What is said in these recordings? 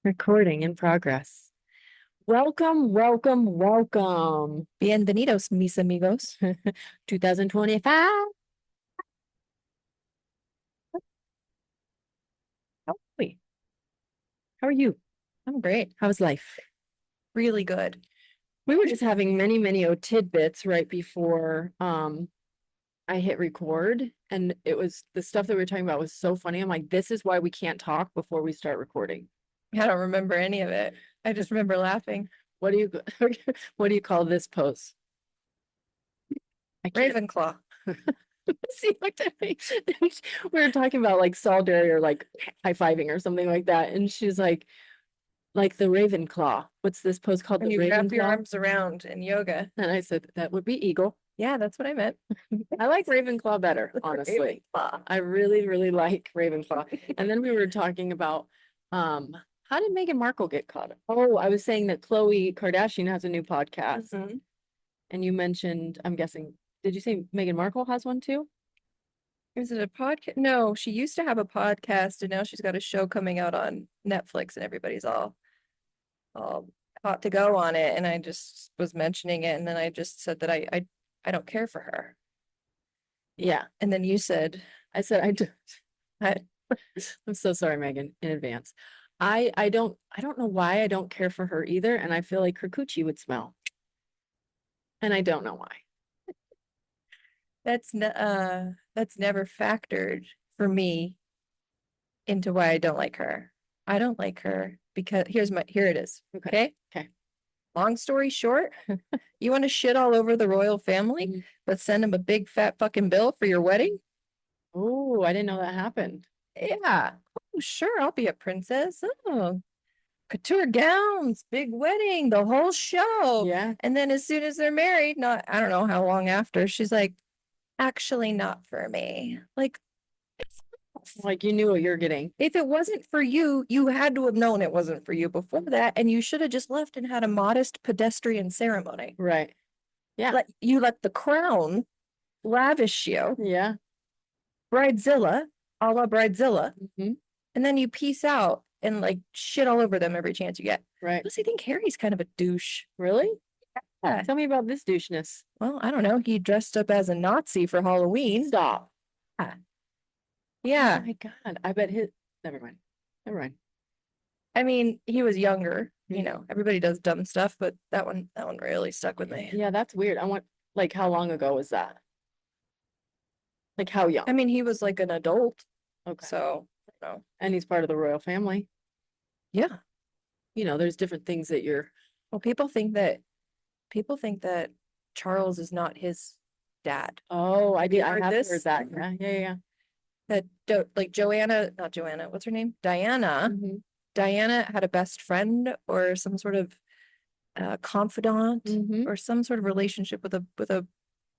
Recording in progress. Welcome, welcome, welcome. Bienvenidos, mis amigos. 2025. How are we? How are you? I'm great. How's life? Really good. We were just having many tidbits right before I hit record, and it was the stuff that we were talking about was so funny. I'm like, this is why we can't talk before we start recording. I don't remember any of it. I just remember laughing. What do you what do you call this pose? I can't. Ravenclaw. See, looked at me. We were talking about like solidarity or like high-fiving or something like that. And she's like the Ravenclaw. What's this pose called? When The you wrap your Ravenclaw? arms around in yoga. And I said that would be Eagle. Yeah, that's what I meant. I like Ravenclaw better, honestly. Ravenclaw. I really like Ravenclaw. And then we were talking about how did Meghan Markle get caught? Oh, I was saying that Khloe Kardashian has a new podcast. Mhm. And you mentioned, I'm guessing, did you say Meghan Markle has one too? Is it a podcast? No, she used to have a podcast and now she's got a show coming out on Netflix and everybody's all hot to go on it. And I just was mentioning it and then I just said that I don't care for her. Yeah. And then you said, I said I do. I, I'm so sorry, Megan, in advance. I don't know why I don't care for her either, and I feel like her coochie would smell. And I don't know why. that's never factored for me into why I don't like her. I don't like her because here it is. Okay. Okay. Long story short, you want to shit all over the royal family, Mhm. but send them a big fat fucking bill for your wedding? Oh, I didn't know that happened. Yeah. Oh, sure, I'll be a princess. Oh, couture gowns, big wedding, the whole show. Yeah. And then as soon as they're married, not I don't know how long after, she's like, actually not for me. Like Like you knew what you're getting. if it wasn't for you, you had to have known it wasn't for you before that, and you should have just left and had a modest pedestrian ceremony. Right. Yeah. Let the crown lavish you, Yeah. bridezilla, a la bridezilla, Hmm. and then you peace out and like shit all over them every chance you get. Right. Plus, I think Harry's kind of a douche. Really? Yeah. Tell me about this doucheness. Well, I don't know. He dressed up as a Nazi for Halloween. Stop. Yeah. Oh Yeah. my God. I bet his never mind. Never mind. I mean, he was younger, Mhm. everybody does dumb stuff, but that one really stuck with me. Yeah, that's weird. I want like how long ago was that? Like how young? I mean, he was like an adult, Okay. so, you know, And he's part of the royal family. yeah. You know, there's different things that you're Well, people think that Charles is not his dad. Oh, I Have you did. I heard have this? heard that. Yeah. That like Joanna, not Joanna, what's her name? Diana. Mhm. Diana had a best friend or some sort of confidant Mhm. or some sort of relationship with a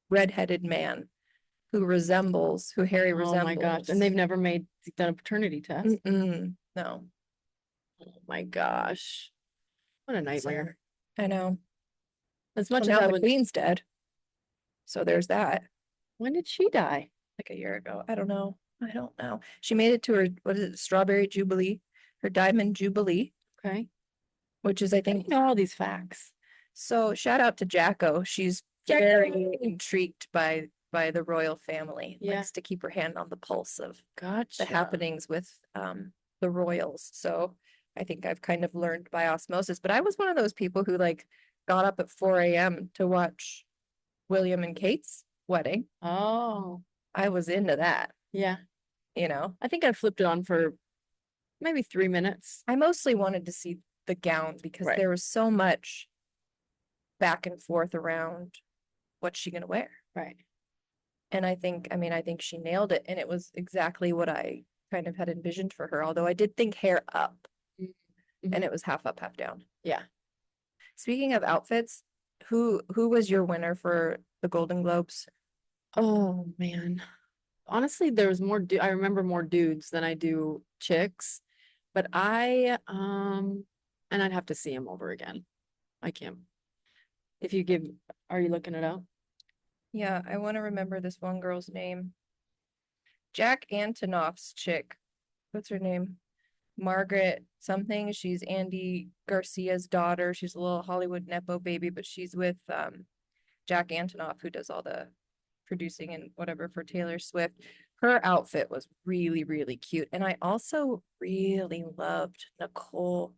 redheaded man who Harry Oh my gosh. And they've never done a paternity test. No. Oh my gosh. What a nightmare. I know. As Well, much as now I the would, queen's dead. So there's that. when did she die? Like a year ago. I don't know. I don't know. She made it to her, what is it, Strawberry Jubilee, her Diamond Jubilee, Okay. which is, I I think, know all these facts. so shout out to Jacko. She's very intrigued by the royal family. Yeah. Likes to keep her hand on the pulse of Gotcha. the happenings with the royals. So I think I've kind of learned by osmosis. But I was one of those people who like got up at 4 a.m. to watch William and Kate's wedding. Oh, I was into that, yeah. you know. I think I flipped it on for maybe 3 minutes. I mostly wanted to see the gown because Right. there was so much back and forth around what's she gonna wear. Right. And I think she nailed it. And it was exactly what I kind of had envisioned for her. Although I did think hair up Mhm. and it was half up, half down. Yeah. Speaking of outfits, who was your winner for the Golden Globes? Oh man. Honestly, there was I remember more dudes than I do chicks, but and I'd have to see him over again. I can't. If you give, are you looking it up? Yeah, I want to remember this one girl's name. Jack Antonoff's chick. What's her name? Margaret something. She's Andy Garcia's daughter. She's a little Hollywood Nepo baby, but she's with Jack Antonoff, who does all the producing and whatever for Taylor Swift. Her outfit was really, really cute. And I also really loved Nicole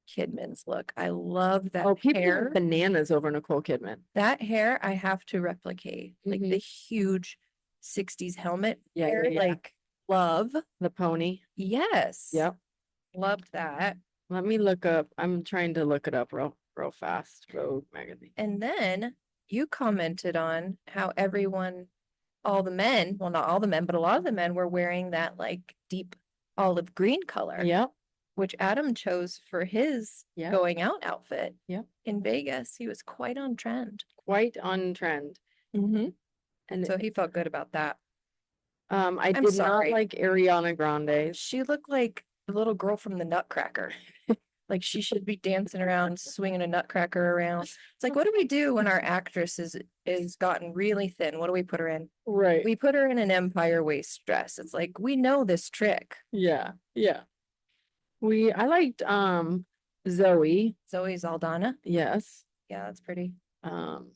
Kidman's look. I love that Oh, people hair. went bananas over Nicole Kidman. That hair I have to replicate. Like Mhm. the huge 60s helmet Yeah, hair. yeah, yeah. Like love. The pony. Yes. Yep. Loved that. Let me look up. I'm trying to look it up real fast. Vogue magazine. And then you commented on how everyone, all the men, well, not all the men, but a lot of the men were wearing that like deep olive green color, Yep. which Adam chose for his Yep. going out outfit Yep. in Vegas. He was quite on trend. Quite on trend. Mm-hmm. And So he felt good about that. I I'm did sorry. not like Ariana Grande. She looked like the little girl from the Nutcracker. Like she should be dancing around, swinging a nutcracker around. It's like, what do we do when our actress is gotten really thin? What do we put her in? Right. We put her in an empire waist dress. It's like we know this trick. Yeah. Yeah. I liked Zoe. Zoe Zaldana. Yes. Yeah, that's pretty. Um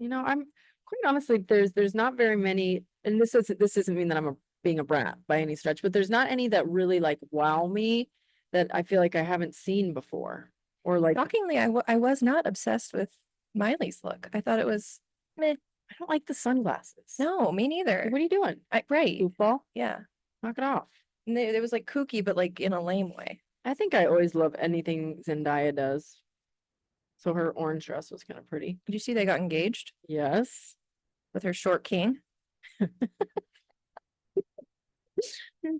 I'm quite honestly, there's not very many, and this doesn't mean that being a brat by any stretch, but there's not any that really like wow me that I feel like I haven't seen before. Or like Shockingly, I was not obsessed with Miley's look. I thought it was meh. I don't like the sunglasses. No, me neither. What are you doing? Right. Goofball? Yeah. Knock it off. And it was like kooky, but like in a lame way. I think I always love anything Zendaya does. So her orange dress was kind of pretty. Did you see they got engaged Yes. with her short king?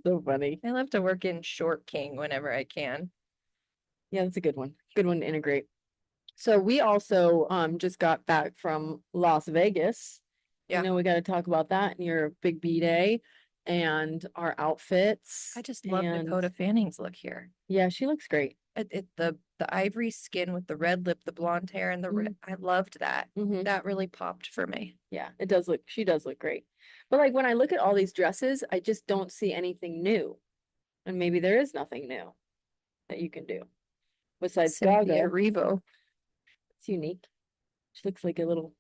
So funny. I love to work in short king whenever I can. Yeah, that's a good one. Good one to integrate. So we also just got back from Las Vegas. Yeah. We got to talk about that and your big B day and our outfits. I just love and Dakota Fanning's look here. yeah, she looks great. The ivory skin with the red lip, the blonde hair, and the red. I loved that. Mhm. That really popped for me. Yeah, she does look great. But like when I look at all these dresses, I just don't see anything new. And maybe there is nothing new that you can do besides Cynthia Gaga. Revo. It's unique. She looks like a little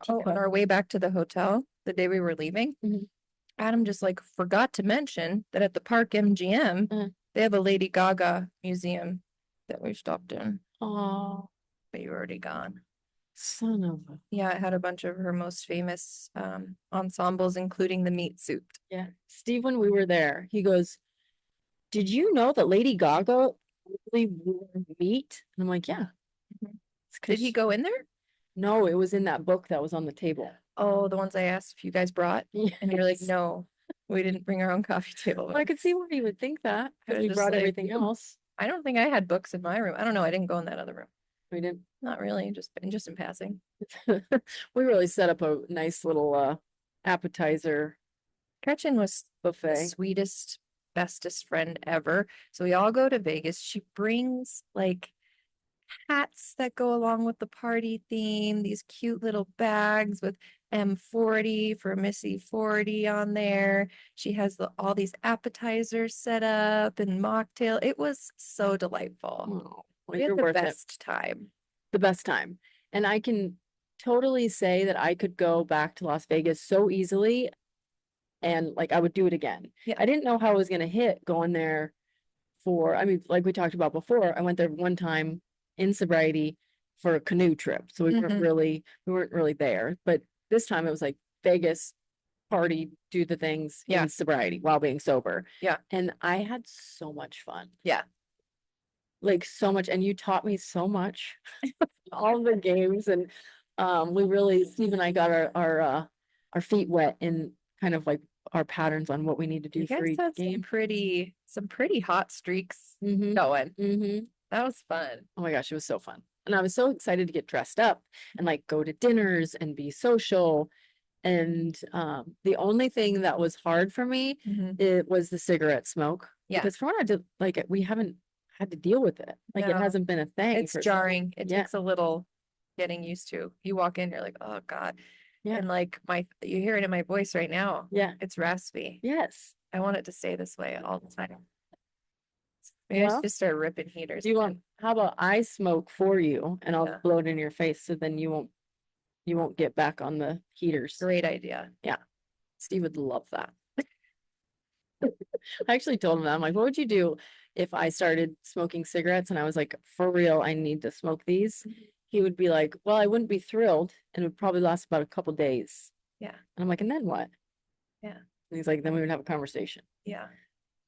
Oh, on teacup. our way back to the hotel, the day we were leaving, Mhm. Adam just like forgot to mention that at the Park MGM, they have a Lady Gaga museum that we stopped in, Oh, but you were already gone. son of a. Yeah, it had a bunch of her most famous ensembles, including the meat suit. Yeah. Steve, when we were there, he goes, "Did you know that Lady Gaga really wore meat?" And I'm like, "Yeah." Mhm. It's 'cause Did he go in there? No, it was in that book that was on the table. Oh, the ones I asked if you guys brought, and you're like, Yes. no, we didn't bring our own coffee table. Well, I could see why you would think that I because was we just brought like, everything else. I don't think I had books in my room. I don't know. I didn't go in that other room. We didn't. Not really, just in passing. We really set up a nice little appetizer Gretchen was the buffet. sweetest, bestest friend ever. So we all go to Vegas. She brings like hats that go along with the party theme, these cute little bags with M40 for Missy 40 on there. She has all these appetizers set up and mocktail. It was so delightful. Oh, well, We had you're the worth it. best time. The best time. And I can totally say that I could go back to Las Vegas so easily and like I would do it again. Yeah. I didn't know how I was gonna hit going there I mean, like we talked about before, I went there one time in sobriety for a canoe trip. So we weren't really there. But this time it was like Vegas, party, do the things in sobriety while being sober. Yeah. And I had so much fun. Yeah. Like so much. And you taught me so much. All the games. And Steve and I got our feet wet in kind of like our patterns on what we need to do You for guys each had game. some pretty hot streaks Mhm. going. Mm-hmm. That was fun. Oh my gosh, it was so fun. And I was so excited to get dressed up and like go to dinners and be social. And the only thing that was hard for me, it was the cigarette smoke. Yeah. Because for what I did, like we haven't had to deal with it. Like it No. hasn't been a thing. It's per se. jarring. It Yeah. takes a little getting used to. You walk in, you're like, oh God. Yeah. And like you hear it in my voice right now. Yeah. It's raspy. Yes. I want it to stay this way all the time. Maybe I should Well, just start ripping heaters. do you want, again. how about I smoke for you and I'll Yeah. blow it in your face so then you won't get back on the heaters. Great idea. Steve would love that. I actually told him that. I'm like, what would you do if I started smoking cigarettes and I was like, for real, I need to smoke these? He would be like, well, I wouldn't be thrilled and it would probably last about a couple days. Yeah. And I'm like, and then what? Yeah. And he's like, then we would have a conversation. Yeah. I'm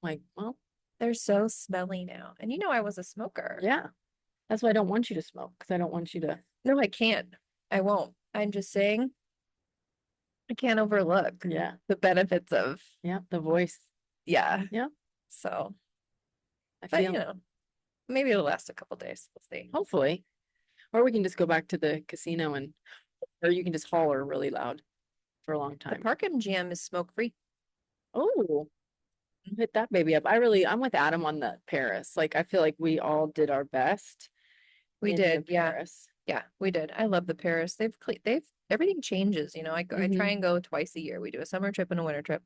like, well, They're so smelly now. And I was a smoker. yeah. That's why I don't want you to smoke because I don't want you to. No, I can't. I won't. I'm just saying I can't overlook Yeah. the benefits of, Yeah. The voice. yeah. Yeah. So, I but feel maybe it'll last a couple days. We'll see. hopefully. Or we can just go back to the casino or you can just holler really loud for a long The time. Park MGM is smoke free. Oh, hit that baby up. I'm with Adam on the Paris. Like, I feel like we all did our best. We in the did, yeah. Paris. Yeah, we did. I love the Paris. They've everything changes, I try Mhm. and go twice a year. We do a summer trip and a winter trip.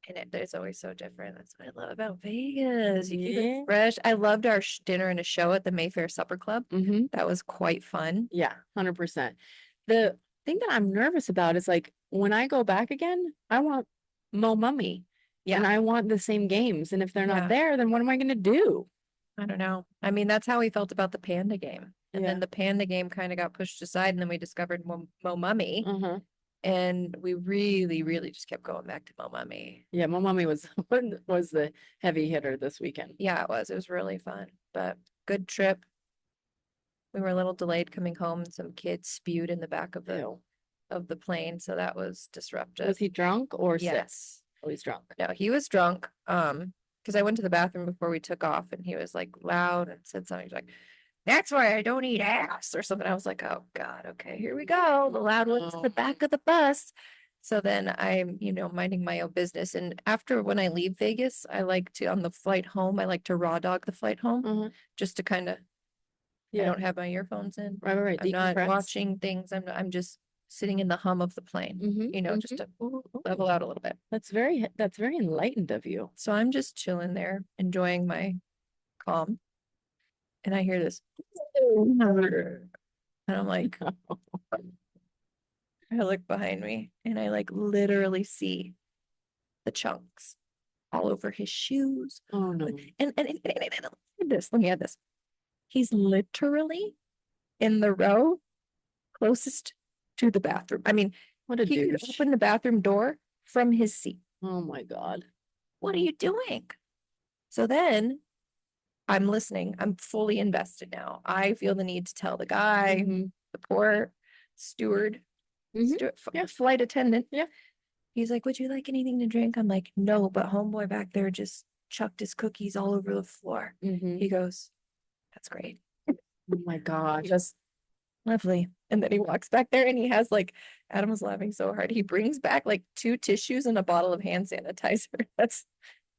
And it's always so different. That's what I love about Vegas. You keep Yeah. it fresh. I loved our dinner and a show at the Mayfair Supper Club. Mm-hmm. That was quite fun. Yeah, 100%. The thing that I'm nervous about is like when I go back again, I want Mo Mummy. And Yeah, I want the same games. And if they're Yeah. not there, then what am I gonna do? I don't know. I mean, that's how we felt about the Panda game. And Yeah. then the Panda game kind of got pushed aside, and then we discovered Mo Mummy, Uh-huh. and we really, really just kept going back to Mo Mummy. Yeah, Mo Mummy was was the heavy hitter this weekend. Yeah, it was. It was really fun, but good trip. We were a little delayed coming home, and some kids spewed in the back of Ew. the plane, so that was disruptive. Was he drunk or sick? Yes. Oh, he's drunk. No, he was drunk. Because I went to the bathroom before we took off, and he was like loud and said something like, "That's why I don't eat ass," or something. I was like, "Oh God, okay, here we go." The loud one's in the back of the bus. So then I'm, minding my own business. And after when I leave Vegas, I like to on the flight home, I like to raw dog the flight home Uh-huh. just to kind of. I Yeah. don't have my earphones in. Right. I'm not Decompress. watching things. I'm just sitting in the hum of the plane. Mhm, Just to Ooh, level out a little bit. That's very enlightened of you. So I'm just chilling there, enjoying my calm. And I hear this. And I'm like, I look behind me and I like literally see the chunks all over his shoes. Oh no. And let me add this. He's literally in the row closest to the bathroom. I mean, What a he could douche. open the bathroom door from his seat. Oh my God. What are you doing? So then I'm listening. I'm fully invested now. I feel the need to tell the guy, Mhm. the poor steward, Mhm. Yeah. flight attendant. Yeah. He's like, "Would you like anything to drink?" I'm like, "No," but homeboy back there just chucked his cookies all over the floor. Mhm. He goes, "That's great." Oh my gosh. He goes, "Lovely." And then he walks back there and he has like, Adam was laughing so hard. He brings back like 2 tissues and a bottle of hand sanitizer.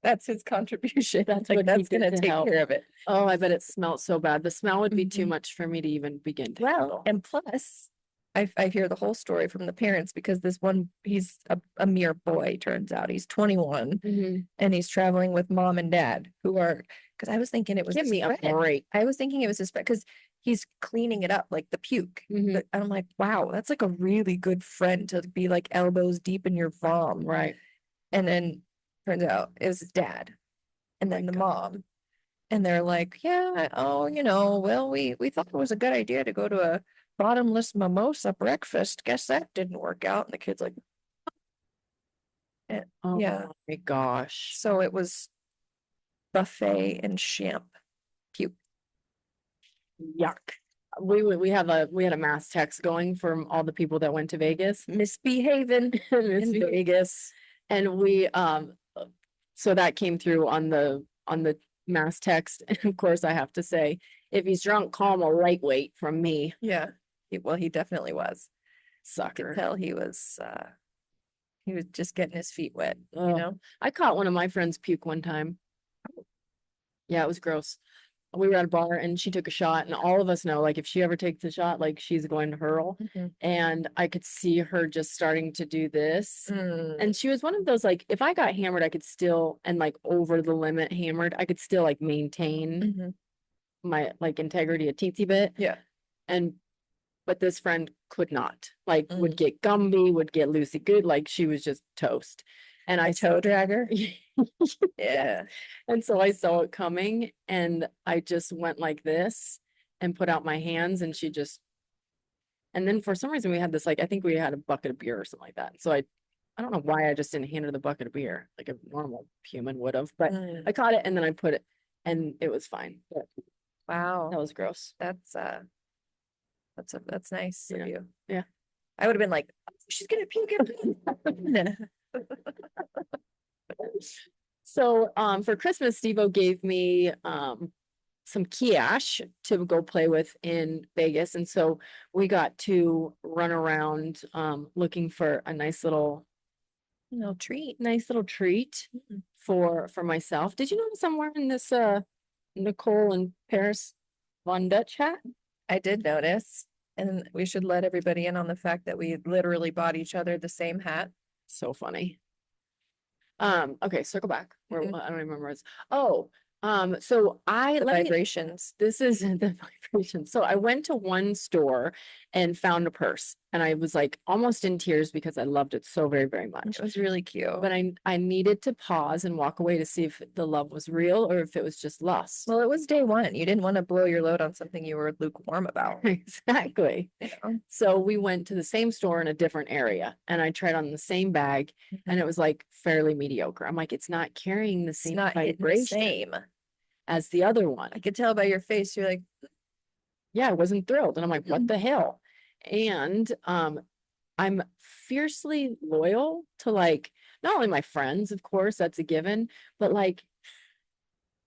That's his contribution. That's like what he that's did gonna to take help. care of it. Oh, I bet it smelled so bad. The smell would be too Mhm. much for me to even begin to Well, handle. and plus, I hear the whole story from the parents because this one, he's a mere boy, turns out. He's 21 Mhm. and he's traveling with mom and dad who are, because I was thinking it was Give his me a friend. break. I was thinking it was his friend because he's cleaning it up like the puke. Mhm. And I'm like, wow, that's like a really good friend to be like elbows deep in your vom. Right. And then turns out it was his dad and My then the God. mom. And they're like, yeah, oh, well, we thought it was a good idea to go to a bottomless mimosa breakfast. Guess that didn't work out. And the kid's like, Oh yeah. my gosh. So it was buffet and champ puke. Yuck. We had a mass text going from all the people that went to Vegas. Misbehaving. Miss in Vegas. And we so that came through on the mass text. And of course I have to say, if he's drunk, call him a lightweight from me. Yeah. Well, he definitely was. You could Sucker. tell he was just getting his feet wet, I caught one of my friends puke one time. Yeah, it was gross. we were at a bar and she took a shot, and all of us know, like, if she ever takes a shot, like, she's going to hurl. Mhm. And I could see her just starting to do this. Mm. And she was one of those, like, if I got hammered, I could still, and like over the limit hammered, I could still like maintain Mhm. my like integrity a teensy bit. Yeah. And but this friend could not, like, would Mm. get Gumby, would get Lucy Good, like she was just toast. And I A toe dragger. Yes. Yeah. And so I saw it coming and I just went like this and put out my hands, and she just, and then for some reason we had this, like, I think we had a bucket of beer or something like that. So I don't know why I just didn't hand her the bucket of beer like a normal human would have, but Mm. I caught it and then I put it and it was fine. But Wow. that was gross. That's nice of Yeah. you. Yeah. I would have been like, she's gonna puke it. So for Christmas, Steve-O gave me some cash to go play with in Vegas. And so we got to run around looking for a No treat. nice little treat Mhm. for myself. Did you notice I'm wearing this Nicole and Paris Von Dutch hat? I did notice, and we should let everybody in on the fact that we literally bought each other the same hat. So funny. Okay, circle back. Where Mhm. I don't remember. So I The let me vibrations. this is the vibration. So I went to one store and found a purse, and I was like almost in tears because I loved it so very, very much. It was really cute. But I needed to pause and walk away to see if the love was real or if it was just lust. Well, it was day one. You didn't want to blow your load on something you were lukewarm about. Exactly. You know? So we went to the same store in a different area, and I tried on the same bag, and it was like fairly mediocre. I'm like, it's not carrying the It's same not hitting the vibration same. as the other one. I could tell by your face. You're like, Yeah, I wasn't thrilled. And I'm like, what Mhm. the hell? And I'm fiercely loyal to, like, not only my friends, of course, that's a given, but like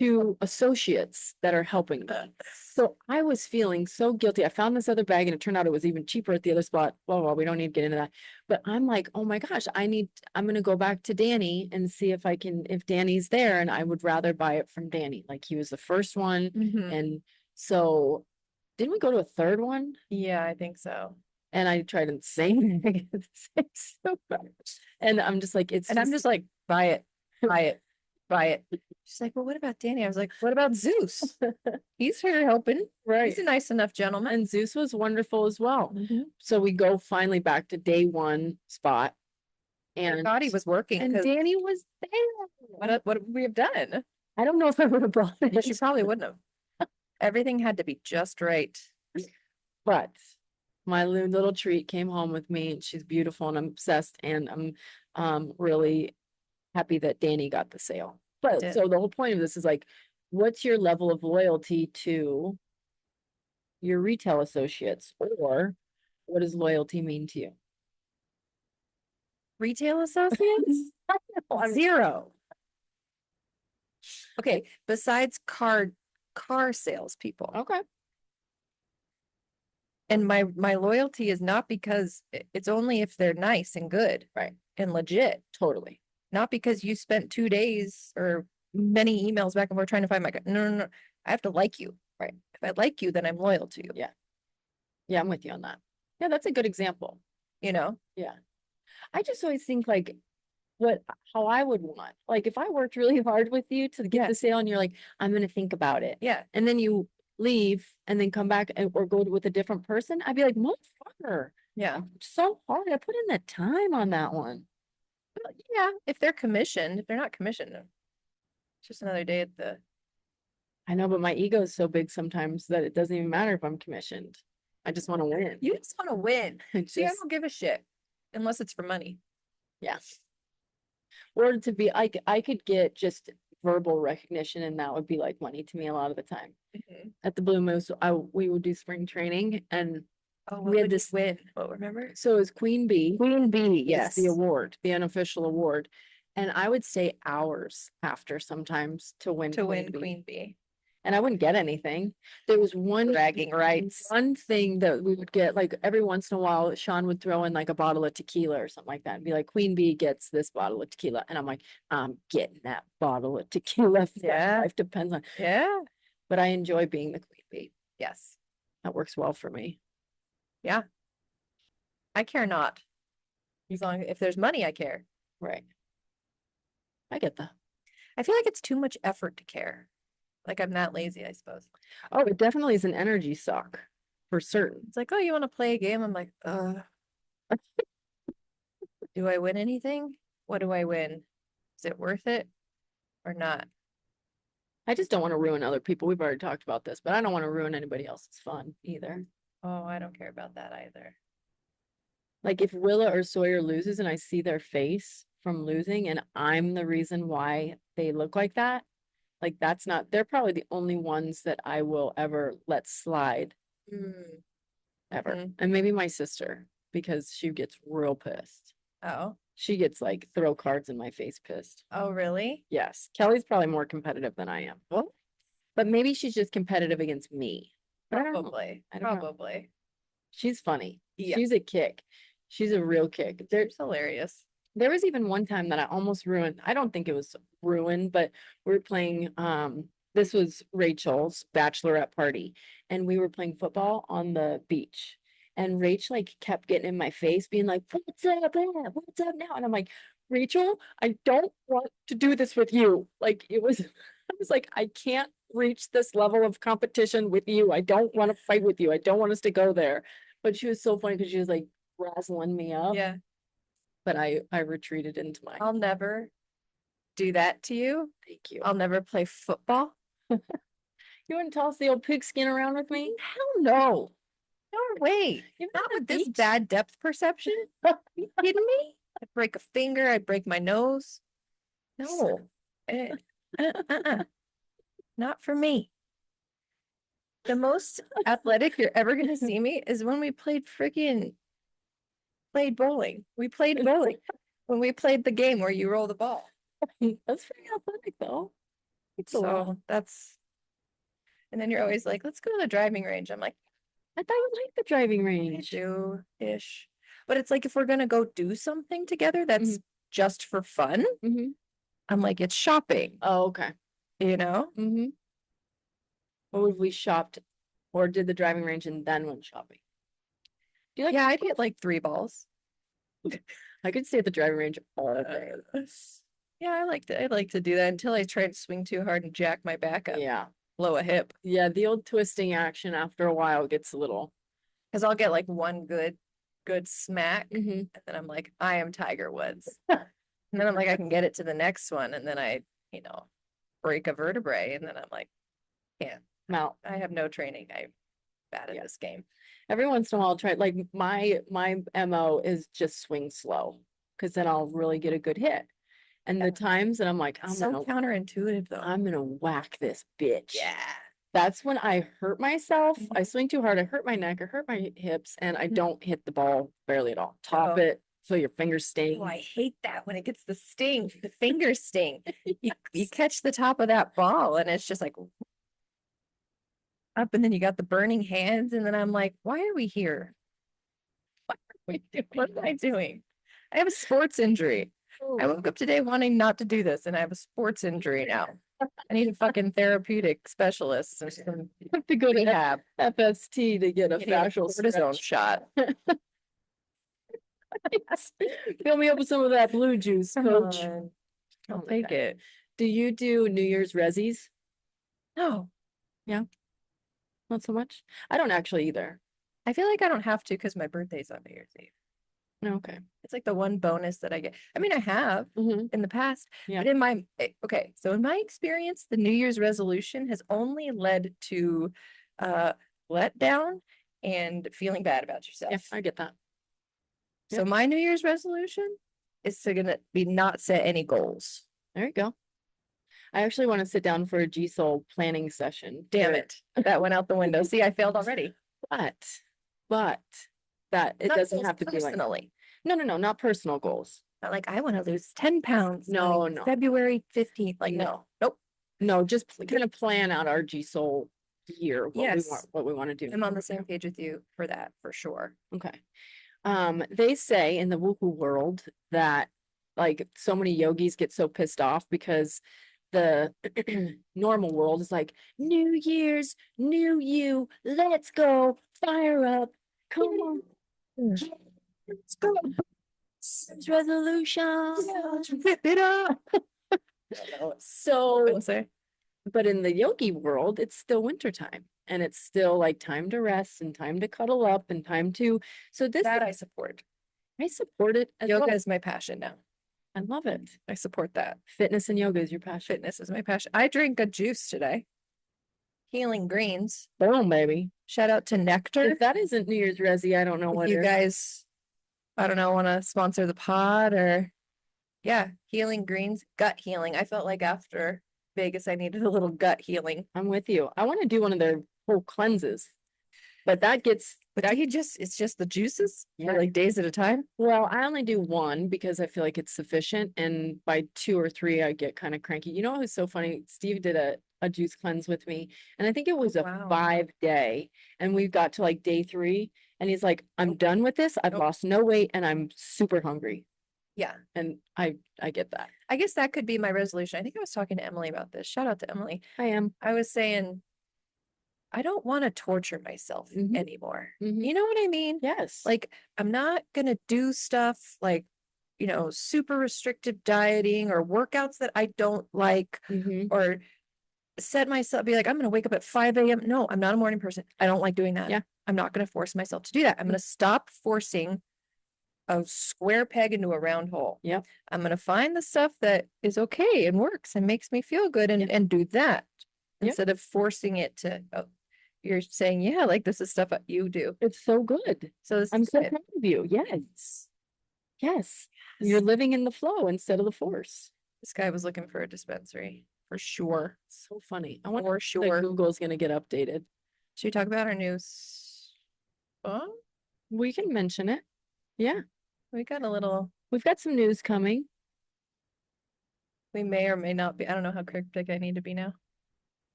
to associates that are helping me. So I was feeling so guilty. I found this other bag and it turned out it was even cheaper at the other spot. Well, we don't need to get into that. But I'm like, oh my gosh, I'm gonna go back to Danny and see if Danny's there, and I would rather buy it from Danny. Like, he was the first one. Mhm. And so didn't we go to a third one? Yeah, I think so. And I tried the same thing. So bad. And I'm just like, And I'm just like, buy it, buy it, buy it. She's like, well, what about Danny? I was like, what about Zeus? He's here helping. right. He's a nice enough gentleman. And Zeus was wonderful as well. Mhm. So we go finally back to day one spot. I And thought he was working. and 'Cause Danny was there. what would we have done? I don't know if I would have brought it. She probably wouldn't have. Everything had to be just right. But my little treat came home with me, and she's beautiful, and I'm obsessed, and I'm really happy that Danny got the sale. But did. so the whole point of this is like, what's your level of loyalty to your retail associates, or what does loyalty mean to you? Retail associates? Zero. Okay, besides car salespeople. Okay. And my loyalty is not because it's only if they're nice and good. Right. And legit. Totally. Not because you spent 2 days or many emails back and forth trying to find my guy. No, no, no. I have to like you. Right. If I like you, then I'm loyal to you. Yeah. Yeah, I'm with you on that. Yeah, that's a good example. You know? Yeah. I just always think like how I would want. Like, if I worked really hard with you to get Yeah. the sale and you're like, I'm gonna think about it. Yeah. And then you leave and then come back or go with a different person, I'd be like, motherfucker, Yeah. so hard. I put in the time on that one. Well, yeah. If they're commissioned, if they're not commissioned, it's just another day at the. I know, but my ego is so big sometimes that it doesn't even matter if I'm commissioned. I just want to win. You just want to win. It's See, I just, don't give a shit unless it's for money. yeah. Or to be, I could get just verbal recognition, and that would be like money to me a lot of the time. At the Blue Moose, we would do spring training, and Oh, we had would this you win? Oh, remember? So it was Queen Bee. Queen Bee, is yes. the award, the unofficial award. And I would stay hours after sometimes to win To Queen win Bee. Queen Bee. And I wouldn't get anything. There was Bragging rights. one thing that we would get, like every once in a while, Sean would throw in like a bottle of tequila or something like that and be like, Queen Bee gets this bottle of tequila. And I'm like, I'm getting that bottle of tequila. Yeah. Life depends on. Yeah. but I enjoy being the queen bee. Yes. That works well for me. Yeah. I care not. As long if there's money, I care. Right. I get that. I feel like it's too much effort to care. Like I'm that lazy, I suppose. Oh, it definitely is an energy suck for certain. It's like, oh, you want to play a game? I'm like, do I win anything? What do I win? Is it worth it or not? I just don't want to ruin other people. We've already talked about this, but I don't want to ruin anybody else's fun either. Oh, I don't care about that either. Like if Willa or Sawyer loses and I see their face from losing and I'm the reason why they look like that, like that's not, they're probably the only ones that I will ever let slide ever. Mhm. And maybe my sister, because she gets real pissed. Oh. She gets like throw cards in my face pissed. Oh, really? Yes. Kelly's probably more competitive than I am. Well, but maybe she's just competitive against me. But I don't know. Probably. I don't know. Probably. She's funny. Yeah. She's a kick. She's a real kick. It's hilarious. There was even one time that I almost ruined. I don't think it was ruined, but we were playing this was Rachel's bachelorette party and we were playing football on the beach. And Rach like kept getting in my face, being like, "What's up, what's up now?" And I'm like, "Rachel, I don't want to do this with you." Like it was, I was like, "I can't reach this level of competition with you. I don't want to fight with you. I don't want us to go there." But she was so funny because she was like razzling me up. Yeah. But I retreated into my. I'll never do that to you. Thank you. I'll never play football. You want to toss the old pigskin around with me? Hell no. No way. You're Not not with this beach. bad depth perception. Are you kidding me? I'd break a finger. I'd break my nose. No. Not for me. The most athletic you're ever going to see me is when we played bowling. We played bowling when we played the game where you roll the ball. That's pretty athletic though. It's a lot. So that's, and then you're always like, let's go to the driving range. I'm like, I thought you liked the driving I range. do-ish. But it's like if we're gonna go do something together that's just for fun, I'm like, it's shopping, Oh, okay. you know? Or if we shopped or did the driving range and then went shopping? Do you like Yeah, I'd hit like 3 balls. I could stay at the driving range all day. Yeah, I like to do that until I try to swing too hard and jack my back up, Yeah. blow a hip. Yeah, the old twisting action after a while gets a little. Because I'll get like one good smack, and then I'm like, I am Tiger Woods. And then I'm like, I can get it to the next one, and then I, break a vertebrae, and then I'm like, can't. Now, I have no training. I'm bad at this game. every once in a while I'll try like my MO is just swing slow because then I'll really get a good hit. And the times that I'm like, I'm So counterintuitive though. gonna whack this bitch. Yeah. That's when I hurt myself. Mhm. I swing too hard. I hurt my neck. I hurt my hips, and I don't hit the ball barely at all. Top Oh. it so your fingers sting. Oh, I hate that when it gets the sting, the finger sting. You catch the top of that ball and it's just like up, and then you got the burning hands, and then I'm like, why are we here? What are we doing? What am I doing? I have a sports injury. I woke up today wanting not to do this, and I have a sports injury now. I need a fucking therapeutic specialist. You have to go to Rehab. FST to get a Getting a fascial cortisone stretch. shot. Fill me up with some of that blue juice, Come coach. on. I'll Oh my take God. it. Do you do New Year's Rezzies? No, Not so much. I don't actually either. I feel like I don't have to because my birthday's on New Year's Eve. Okay. It's like the one bonus that I get. I mean, I have in the past, Yeah. but in my, okay, so in my experience, the New Year's resolution has only led to letdown and feeling bad about yourself. Yeah, I get that. So my New Year's resolution is to gonna be not set any goals. There you go. I actually want to sit down for a G-Soul planning session. Damn for- it. That went out the window. See, I failed already. But that it Not doesn't goals have to be like, personally. no, not personal goals. Not like I want to lose 10 pounds. No, by no. February 15th. Like, No. nope. No, just kind of plan out our G-Soul year, Yes. what we want to do. I'm on the same page with you for that, for sure. Okay. They say in the woohoo world that like so many yogis get so pissed off because the normal world is like, New Year's, new you, let's go, fire up, come on, Mm. let's go. Resolution, rip it up. So, Wouldn't say. but in the yogi world, it's still wintertime and it's still like time to rest and time to cuddle up and time to, so this, That I support. I support it as Yoga well. is my passion now. I love it. I support that. Fitness and yoga is your passion. Fitness is my passion. I drink a juice today. Healing Greens. Boom, baby. Shout out to Nectar. If that isn't New Year's Resi, I don't know If what you is. guys, I don't know, want to sponsor the pod or yeah, Healing Greens, gut healing. I felt like after Vegas, I needed a little gut healing. I'm with you. I want to do one of their whole cleanses, but that gets But that. do you just, it's just the juices Yeah. for like days at a time? Well, I only do one because I feel like it's sufficient, and by 2 or 3, I get kind of cranky. You know, it was so funny. Steve did a juice cleanse with me, and I think it was a Wow. 5-day, and we got to like day 3, and he's like, "I'm done with this. I've Nope. lost no weight, and I'm super hungry." Yeah. And I get that. I guess that could be my resolution. I think I was talking to Emily about this. Shout out to Emily. I am. I was saying, I don't want to torture myself Mhm. anymore. Mhm. You know what I mean? Yes. Like, I'm not gonna do stuff like, you know, super restrictive dieting or workouts that I don't like, Mhm. or set myself, be like, I'm gonna wake up at 5 a.m. No, I'm not a morning person. I don't like doing that. Yeah. I'm not gonna force myself to do that. I'm gonna stop forcing a square peg into a round hole. Yep. I'm gonna find the stuff that is okay and works and makes me feel good and, Yeah. and do that Yep. instead of forcing it to, oh, you're saying, yeah, like this is stuff that you do. It's so good. So this I'm is so good. proud of you. Yes. Yes. You're living in the flow instead of the force. This guy was looking for a dispensary for sure. So funny. I wonder For if sure. Google's gonna get updated. Should we talk about our news? Oh, We can mention it. Yeah, we got a little, we've got some news coming. we may or may not be, I don't know how cryptic I need to be now.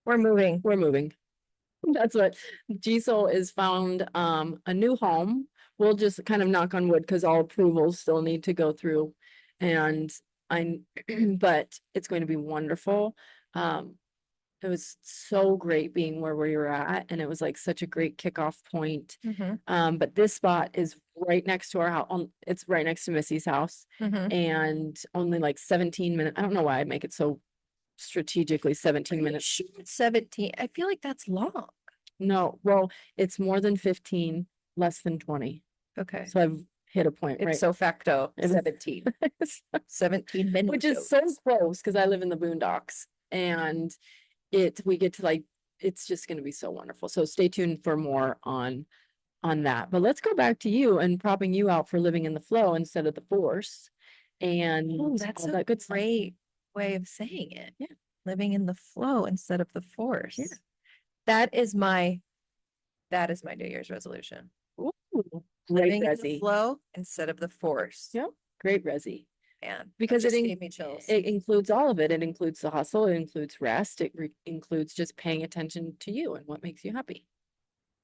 We're moving. We're moving. That's what Gisel is found a new home. We'll just kind of knock on wood because all approvals still need to go through. And but it's going to be wonderful. It was so great being where we were at, and it was like such a great kickoff point. Mhm. But this spot is right next to our house. It's right next to Missy's house, Mhm. and only like 17 minutes. I don't know why I make it so strategically 17 minutes. Sure, it's 17. I feel like that's long. No, well, it's more than 15, less than 20. Okay. So I've hit a point, It's right? so facto It is- 17. 17 minutes. Which is so close because I live in the boondocks, and we get to like, it's just going to be so wonderful. So stay tuned for more on that. But let's go back to you and propping you out for living in the flow instead of the force, and Oh, that's all a that good stuff. great way of saying it. Yeah. Living in the flow instead of the force. Yeah. That is my New Year's resolution. Ooh, great Living in the resi. flow instead of the force. Yep, great resi. Man, Because it it gave me chills. It includes all of it. It includes the hustle, it includes rest, it includes just paying attention to you and what makes you happy.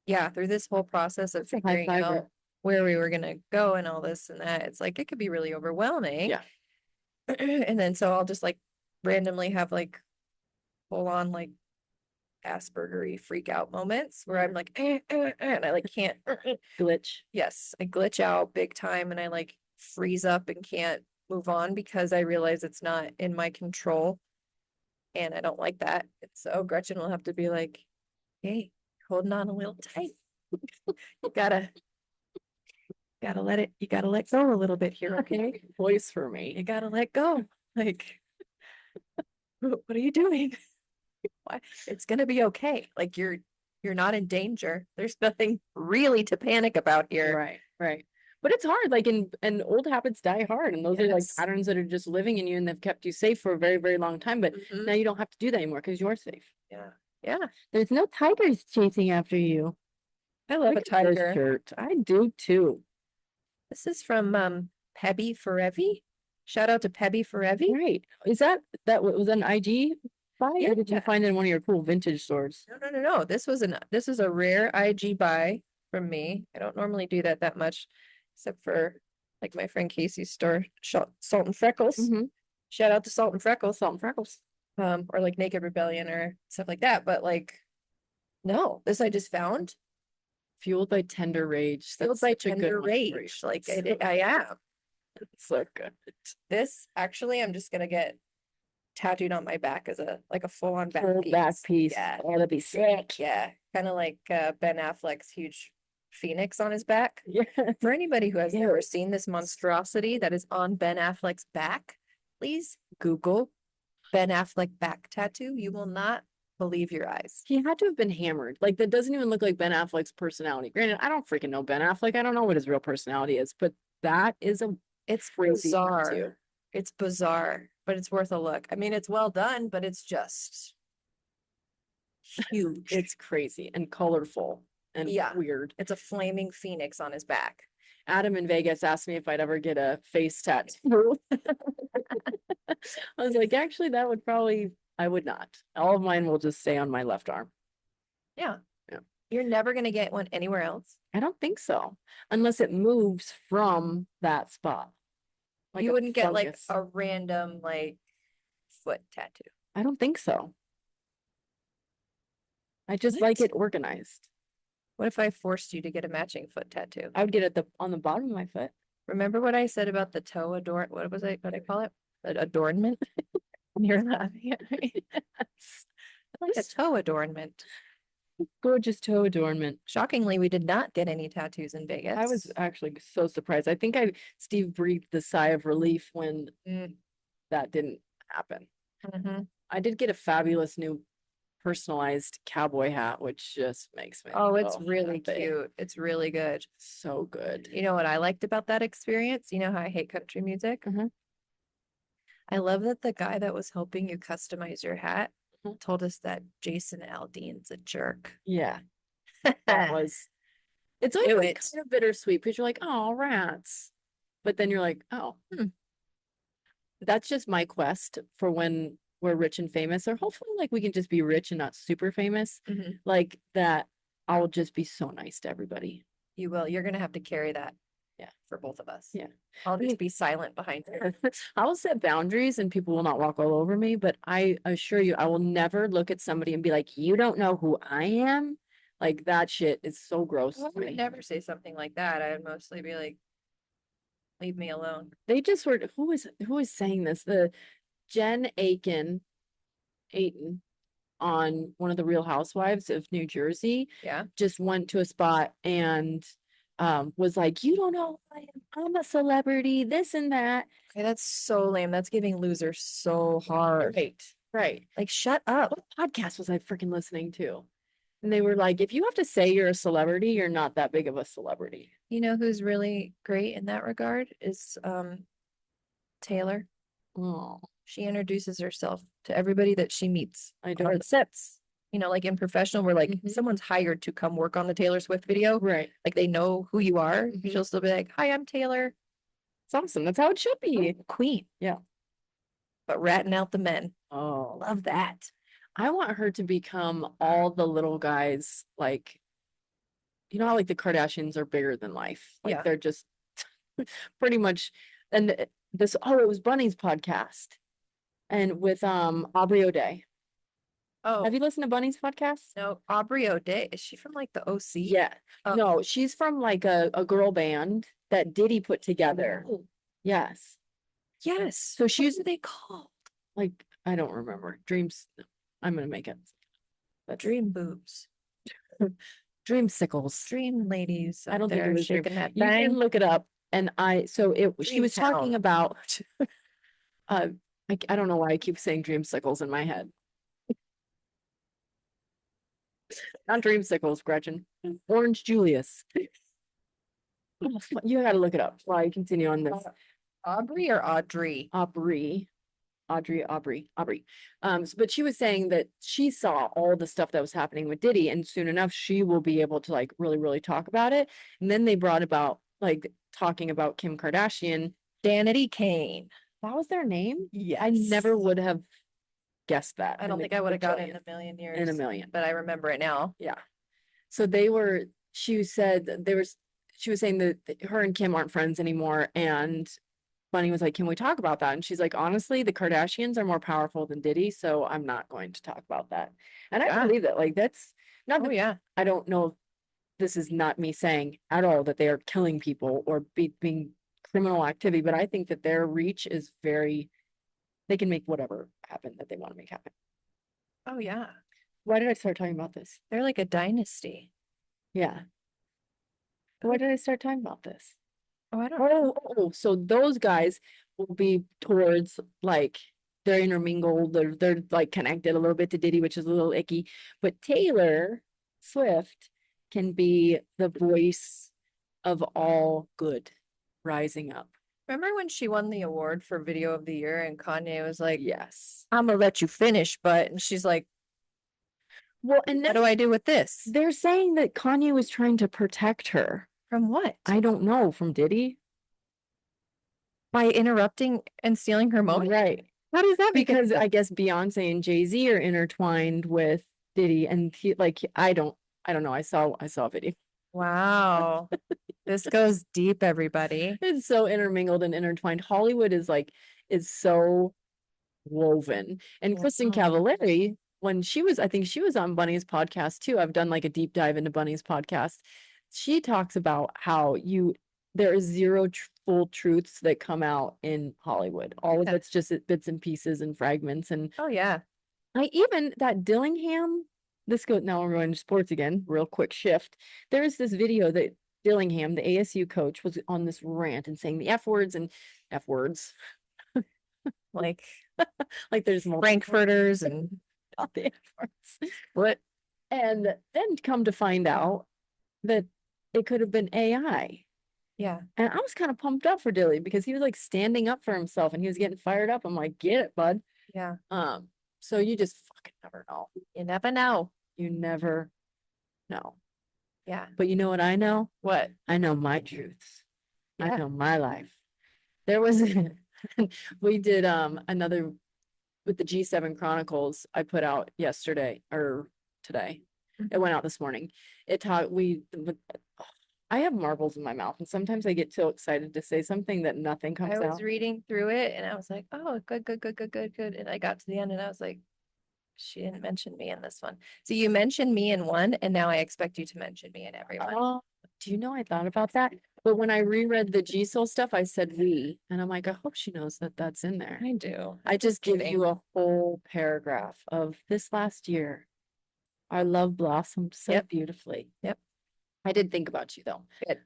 Yeah, through this whole process of It's a high figuring fiber. out where we were gonna go and all this and that, it's like it could be really overwhelming. Yeah. And then so I'll just like randomly have like full on like Aspergery freak out moments where I'm like, and I like can't Glitch. yes, I glitch out big time and I like freeze up and can't move on because I realize it's not in my control. And I don't like that. And so Gretchen will have to be like, hey, holding on a little tight. You gotta let it, you gotta let go a little bit here, okay? Voice for You me. gotta let go. Like, what are you doing? Why? It's gonna be okay. Like you're not in danger. There's nothing really to panic about here. Right, right. But it's hard, like and old habits die hard, and those are like Yes. patterns that are just living in you and they've kept you safe for a very, very long time. But Mhm. now you don't have to do that anymore because you're safe. Yeah. Yeah. There's no tigers chasing after you. I love a Look at this tiger. shirt. I do too. This is from Pebby Forever. Shout out to Pebby Forever. Right. Is that was that an IG buy, or did you Yeah. find it in one of your cool vintage stores? No. This is a rare IG buy from me. I don't normally do that much, except for like my friend Casey's store, Salt and Freckles. Mhm. Shout out to Salt and Freckles. Salt and freckles. or like Naked Rebellion or stuff like that. But like, no, this I just found Fueled by tender rage. fueled That's by such a good tender one for you. rage. Like I am. So good. This actually, I'm just gonna get tattooed on my back as a like a full-on back Full piece. back piece. Yeah, Oh, that'd be sick. yeah, kind of like Ben Affleck's huge phoenix on his back. Yeah. For anybody who has Ew. never seen this monstrosity that is on Ben Affleck's back, please Google Ben Affleck back tattoo. You will not believe your eyes. He had to have been hammered. Like that doesn't even look like Ben Affleck's personality. Granted, I don't freaking know Ben Affleck. I don't know what his real personality is, but that is a It's crazy bizarre. tattoo. It's bizarre, but it's worth a look. I mean, it's well done, but it's just huge. It's crazy and colorful and Yeah. weird. It's a flaming phoenix on his back. Adam in Vegas asked me if I'd ever get a face tattoo. I was like, actually, that would probably, I would not. All of mine will just stay on my left arm. Yeah. Yeah. You're never gonna get one anywhere else. I don't think so, unless it moves from that spot. Like You a wouldn't get like fungus. a random like foot tattoo. I don't think so. I just like What? it organized. What if I forced you to get a matching foot tattoo? I would get it on the bottom of my foot. Remember what I said about the toe adorn? What was it? What I call it? An adornment? You're laughing at me. Yes. Like a toe adornment. Gorgeous toe adornment. Shockingly, we did not get any tattoos in Vegas. I was actually so surprised. I think Steve breathed the sigh of relief when that didn't happen. Mhm. I did get a fabulous new personalized cowboy hat, which just makes me Oh, it's so really happy. cute. It's really good. So good. You know what I liked about that experience? You know how I hate country music? Mhm. I love that the guy that was helping you customize your hat Mhm. told us that Jason Aldean's a jerk. Yeah, that was. It's always Knew like it. kind of bittersweet because you're like, oh, rats, but then you're like, oh, that's just my quest for when we're rich and famous, or hopefully like we can just be rich and not super famous, Mhm. like that. I'll just be so nice to everybody. You will. You're gonna have to carry that. Yeah. For both of us. Yeah. I'll just mean- be silent behind you. I will set boundaries and people will not walk all over me, but I assure you, I will never look at somebody and be like, you don't know who I am. Like that shit is so gross. I to would me. never say something like that. I would mostly be like, leave me alone. They just were, who is saying this? The Jen Aiken on one of the Real Housewives of New Jersey Yeah. just went to a spot and was like, you don't know who I am. I'm a celebrity, this and that. Okay, that's so lame. That's giving losers so hard. Right. Like, shut up. What podcast was I freaking listening to? And they were like, if you have to say you're a celebrity, you're not that big of a celebrity. You know who's really great in that regard is Taylor. Oh, She introduces herself to everybody that she meets. I Or don't. it sets, you know, like in professional, where like Mhm. someone's hired to come work on the Taylor Swift video. Right. Like they know who you are. Mhm. She'll still be like, hi, I'm Taylor. It's awesome. That's how it should be. Queen. Yeah. But ratting out the men. Oh, Love that. I want her to become all the little guys, like, you know how like the Kardashians are bigger than life. Like Yeah. they're just pretty much. And it was Bunny's podcast, and with Aubrey O'Day. Oh, Have you listened to Bunny's podcast? no, Aubrey O'Day. Is she from like the OC? Yeah. Oh. No, she's from like a girl band that Diddy put together. Oh, Yes. yes. So she's What are they called? like, I don't remember. Dreams. I'm gonna make it. That's Dream boobs. Dreamsicles. Dream ladies. I don't think it there was Dream. shaking that You can thing. look it up. And she was talking Dreamtown. about I don't know why I keep saying dreamsicles in my head. Not dreamsicles, Gretchen. Orange Julius. You gotta look it up while I continue on this. Aubrey or Audrey? Aubrey. But she was saying that she saw all the stuff that was happening with Diddy, and soon enough she will be able to like really, really talk about it. And then they brought about like talking about Kim Kardashian. Danity Kane. That was their name? Yes. I never would have guessed that. I don't in think I would have got it in bajillion- a million years. in a million. But I remember it now. Yeah. So she said that she was saying that her and Kim aren't friends anymore, and Bunny was like, can we talk about that? And she's like, honestly, the Kardashians are more powerful than Diddy, so I'm not going to talk about that. And I Yeah. believe that. Like, that's not Oh, that yeah. I don't know if this is not me saying at all that they are killing people or being criminal activity, but I think that their reach is very, they can make whatever happen that they want to make happen. Oh, yeah. Why did I start talking about this? They're like a dynasty. Yeah. Why did I start talking about this? Oh, I don't know. Oh, so those guys will be towards like they're intermingled, they're like connected a little bit to Diddy, which is a little icky. But Taylor Swift can be the voice of all good rising up. Remember when she won the award for Video of the Year and Kanye was like, Yes. I'm gonna let you finish, but and she's like, Well, and what do I do with this? they're saying that Kanye was trying to protect her. From what? I don't know, from Diddy? By interrupting and stealing her moment? Right. How does that make Because it? I guess Beyonce and Jay-Z are intertwined with Diddy and he like I don't know. I saw a video. Wow. This goes deep, everybody. It's so intermingled and intertwined. Hollywood is so woven. And Kristen Wow. Cavallari, when she was, I think she was on Bunny's podcast too. I've done like a deep dive into Bunny's podcast. She talks about how there is zero full truths that come out in Hollywood. All of Yeah. it's just bits and pieces and fragments. And Oh, yeah. I even that Dillingham, this goes now we're going to sports again, real quick shift. There's this video that Dillingham, the ASU coach, was on this rant and saying the F words and F words. Like Like there's multiple Frankfurters and not the F words. What? And then come to find out that it could have been AI. yeah. And I was kind of pumped up for Dilly because he was like standing up for himself and he was getting fired up. I'm like, get it, bud. Yeah. So you just fucking never know. You never know. You never know. Yeah. But you know what I know? What? I know my truths. I Yeah. know my life. There was we did another with the G7 Chronicles I put out yesterday or today. It went out this morning. It taught I have marbles in my mouth and sometimes I get so excited to say something that nothing comes I was out. reading through it and I was like, oh, good, good, good, good, good, good. And I got to the end and I was like, she didn't mention me in this one. So you mentioned me in one, and now I expect you to mention me in every one. Oh, do you know I thought about that? But when I reread the G Soul stuff, I said we, and I'm like, I hope she knows that that's in there. I do. I just give kidding. you a whole paragraph of this last year. Our love blossomed so Yep. beautifully. Yep. I did think about you though. Good.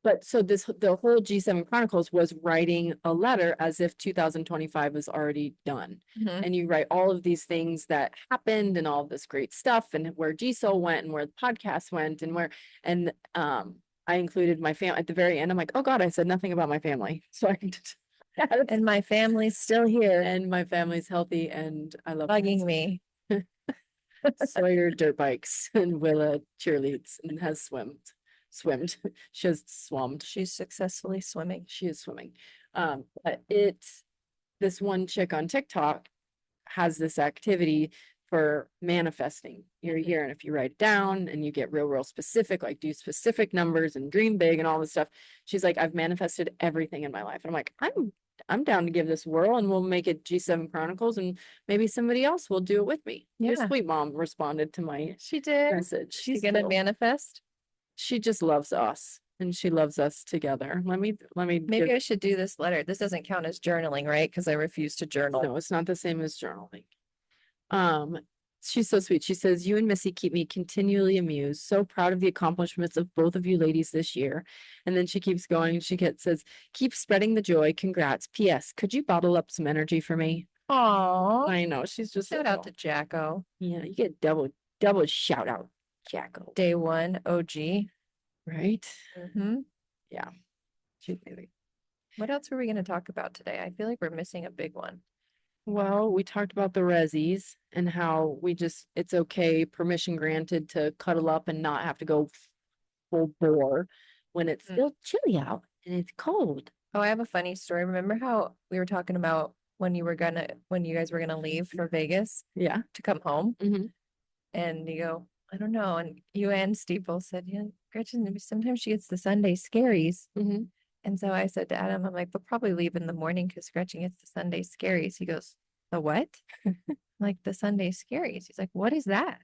But so the whole G7 Chronicles was writing a letter as if 2025 was already done. Mhm. And you write all of these things that happened and all of this great stuff and where GSO went and where the podcast went and I included my family at the very end. I'm like, oh God, I said nothing about my family. So I just And my family's still here and my family's healthy and I love bugging me. Sawyer dirt bikes and Willa cheerleads and has swimmed. She has swum. She's successfully swimming. She is swimming. But this one chick on TikTok has this activity for manifesting your year. And if you write it down and you get real specific, like do specific numbers and dream big and all this stuff, she's like, I've manifested everything in my life. And I'm like, I'm down to give this a whirl and we'll make it G7 Chronicles and maybe somebody else will do it with me. Your Yeah. sweet mom responded to my She did. message. She's gonna so- manifest. She just loves us and she loves us together. Let me Maybe I should do this letter. This doesn't count as journaling, right? Because I refuse to journal. No, it's not the same as journaling. She's so sweet. She says, you and Missy keep me continually amused. So proud of the accomplishments of both of you ladies this year. And then she keeps going. Says, keep spreading the joy. Congrats. P.S. Could you bottle up some energy for me? Aw. I know. She's just Shout out to Jacko. Yeah, you get double shout out, Jacko. Day one, OG. Right? Mm-hmm. Yeah. She's amazing. What else were we going to talk about today? I feel like we're missing a big one. Well, we talked about the Rezzies and how it's okay, permission granted to cuddle up and not have to go full bore when it's still chilly out and it's cold. Oh, I have a funny story. Remember how we were talking about when you guys were gonna leave for Vegas Yeah. to come home? Mhm. And you go, I don't know. And you and Steve both said, yeah, Gretchen, sometimes she gets the Sunday scaries. Mhm. And so I said to Adam, I'm like, they'll probably leave in the morning because Gretchen gets the Sunday scaries. He goes, the what? I'm like, the Sunday scaries. He's like, what is that?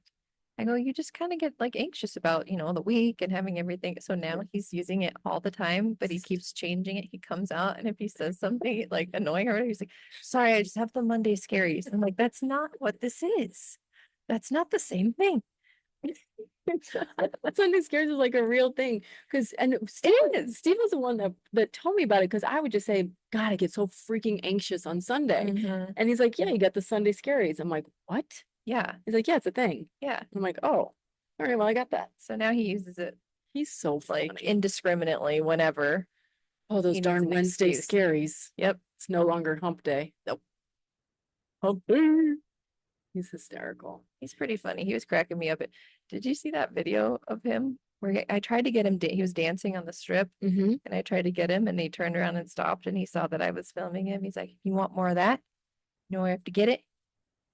I go, you just kind of get like anxious about, the week and having everything. So now he's using it all the time, but he keeps changing it. He comes out and if he says something like annoying or whatever, he's like, sorry, I just have the Monday scaries. I'm like, that's not what this is. That's not the same thing. Sunday scares is like a real thing because Steve was the one that told me about it because I would just say, God, I get so freaking anxious on Sunday. Mhm. And he's like, yeah, you got the Sunday scaries. I'm like, what? Yeah. He's like, yeah, it's a thing. Yeah. I'm like, oh, all right, well, I got that. So now he uses it He's so funny. like indiscriminately whenever. Oh, those he needs darn an Wednesday excuse. scaries. Yep. It's no longer hump day. Nope. Hump day. He's hysterical. He's pretty funny. He was cracking me up. Did you see that video of him where I tried to get him? He was dancing on the strip, Mm-hmm. and I tried to get him, and he turned around and stopped, and he saw that I was filming him. He's like, "You want more of that? You know where I have to get it?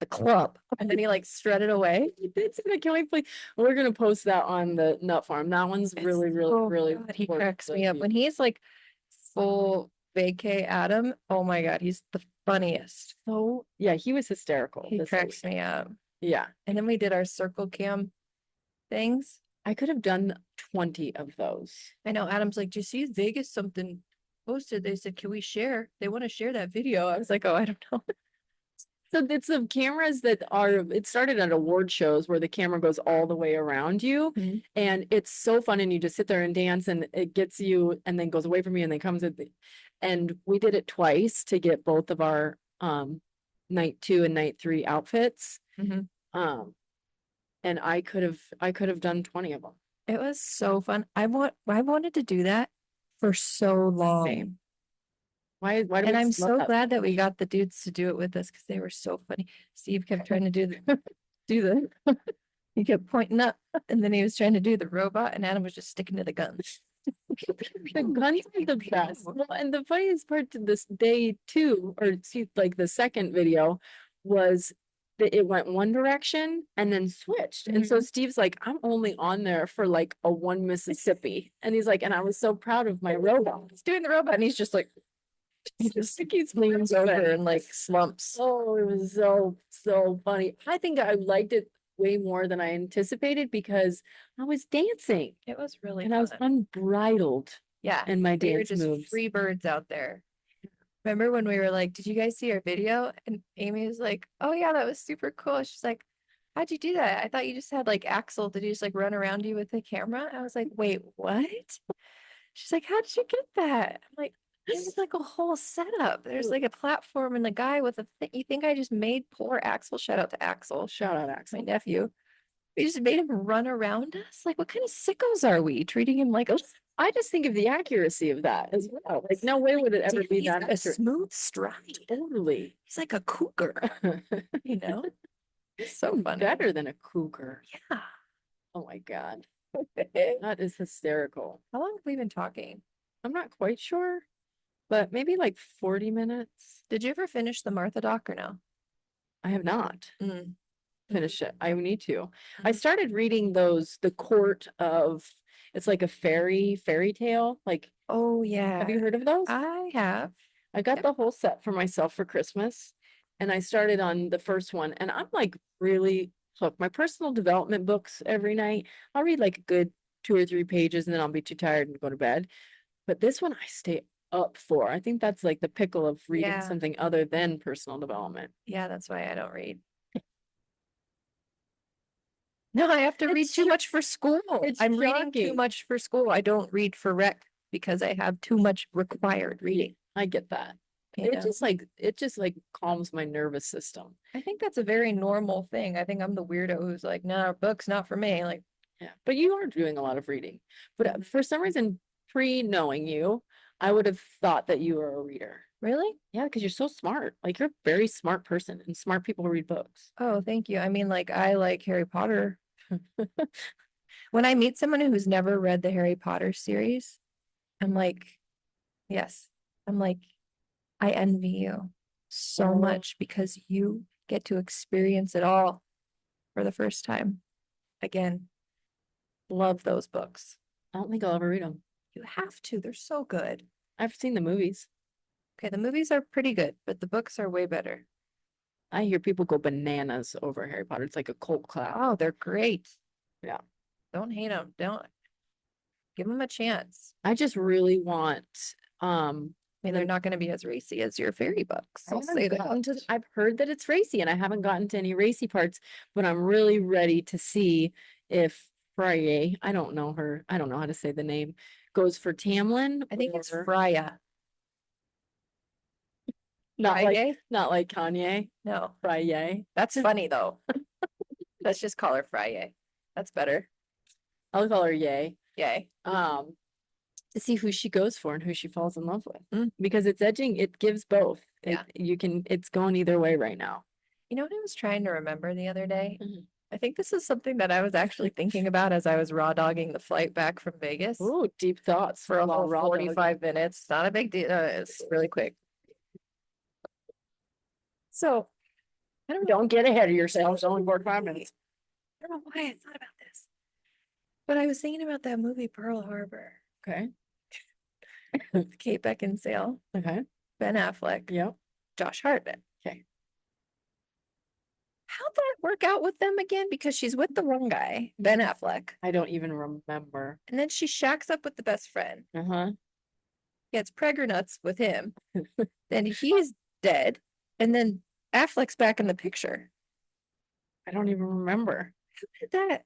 The club." And then he like strutted away. He did say that. Can we play? We're gonna post that on the Nut Farm. That one's really, really, Oh really. God, he worth cracks the me up view. when he's like full vacay Adam. Oh my God, he's the funniest. So yeah, he was hysterical. He this cracks week. me up. Yeah, And then we did our circle cam things. I could have done 20 of those. I know Adam's like, do you see Vegas something posted? They said, can we share? They want to share that video. I was like, oh, I don't know. So it's some cameras that are, it started at award shows where the camera goes all the way around you. Mhm. And it's so fun. And you just sit there and dance and it gets you and then goes away from you and then comes at the, and we did it twice to get both of our night 2 and night 3 outfits. Mhm. And I could have done 20 of them. It was so fun. I wanted to do that for so long. Same. Why do And we I'm love so that? glad that we got the dudes to do it with us because they were so funny. Steve kept trying to do the he kept pointing up and then he was trying to do the robot and Adam was just sticking to the guns. The guns are the best. Well, and the funniest part to this day too, or see, like the second video, was that it went one direction and then switched. And so Mhm. Steve's like, I'm only on there for like a one Mississippi. And he's like, and I was so proud of my robot. He's doing the robot and he's just like he just keeps leans over and like slumps. Oh, it was so funny. I think I liked it way more than I anticipated because I was dancing It was really and I was fun. unbridled Yeah. in my They were dance just moves. free birds out there. Remember when we were like, did you guys see our video? And Amy was like, oh yeah, that was super cool. She's like, how'd you do that? I thought you just had like Axel. Did you just like run around you with the camera? I was like, wait, what? She's like, how did you get that? I'm like, this is like a whole setup. There's like a platform and a guy with a thing. You think I just made poor Axel? Shout out to Axel, Shout out, my Axel. nephew. We just made him run around us. Like, what kind of sickos are we treating him like a I just think of the accuracy of that as well. Like, no way would it ever Dude, be he's that got a accurate. smooth stride. Totally. He's like a cougar, you know? So funny. Better than a cougar. Yeah. Oh my God. That is hysterical. How long have we been talking? I'm not quite sure, but maybe like 40 minutes. Did you ever finish the Martha doc or no? I have not Mm. finished it. I need to. I Mhm. started reading those, the court of, it's like a fairy tale. Like, Oh have yeah, you heard of those? I have. I got Yep. the whole set for myself for Christmas and I started on the first one and I'm like really hooked. My personal development books every night, I'll read like a good 2 or 3 pages and then I'll be too tired and go to bed. But this one I stay up for. I think that's like the pickle of reading Yeah. something other than personal development. Yeah, that's why I don't read. No, I have to read It's too sho- much for school. it's I'm reading too shocking. much for school. I don't read for rec because I have too much required reading. I get that. You know? It just like calms my nervous system. I think that's a very normal thing. I think I'm the weirdo who's like, no, books not for me. Like, Yeah, but you are doing a lot of reading. But for some reason, pre-knowing you, I would have thought that you were a reader. really? Yeah, because you're so smart. Like you're a very smart person, and smart people read books. Oh, thank you. I mean, like, I like Harry Potter. When I meet someone who's never read the Harry Potter series, I'm like, yes. I'm like, I envy you so Oh. much because you get to experience it all for the first time. Again, love those books. I don't think I'll ever read them. You have to. They're so good. I've seen the movies. Okay, the movies are pretty good, but the books are way better. I hear people go bananas over Harry Potter. It's like a cult classic. Oh, they're great. Yeah. Don't hate them. Don't give them a chance. I just really want, I mean, they're not going to be as racy as your fairy books. I'll say that. I've heard that it's racy and I haven't gotten to any racy parts, but I'm really ready to see if Frye, I don't know her, I don't know how to say the name, goes for Tamlin. I think it's or Freya. not like Friday? not like Kanye. No, Frye. that's funny though. Let's just call her Friday. That's better. I'll call her Yay. Yay. To see who she goes for and who she falls in love with. Mm. Because it's edging, it gives both. Yeah. It's going either way right now. You know what I was trying to remember the other day? Mhm. I think this is something that I was actually thinking about as I was raw dogging the flight back from Vegas Ooh, deep thoughts for a while whole raw dog. 45 minutes. It's not a big deal. It's really quick. So I don't know. Don't get ahead of yourselves. Only 45 minutes. I don't know why I thought about this, but I was thinking about that movie Pearl Harbor, Okay. Kate Beckinsale, Okay. Ben Affleck, Yep. Josh Hartnett. Okay. How'd that work out with them again? Because she's with the wrong guy, Ben Affleck, I don't even remember. and then she shacks up with the best friend, Uh-huh. gets nuts with him, then he's dead, and then Affleck's back in the picture. I don't even remember. How did that?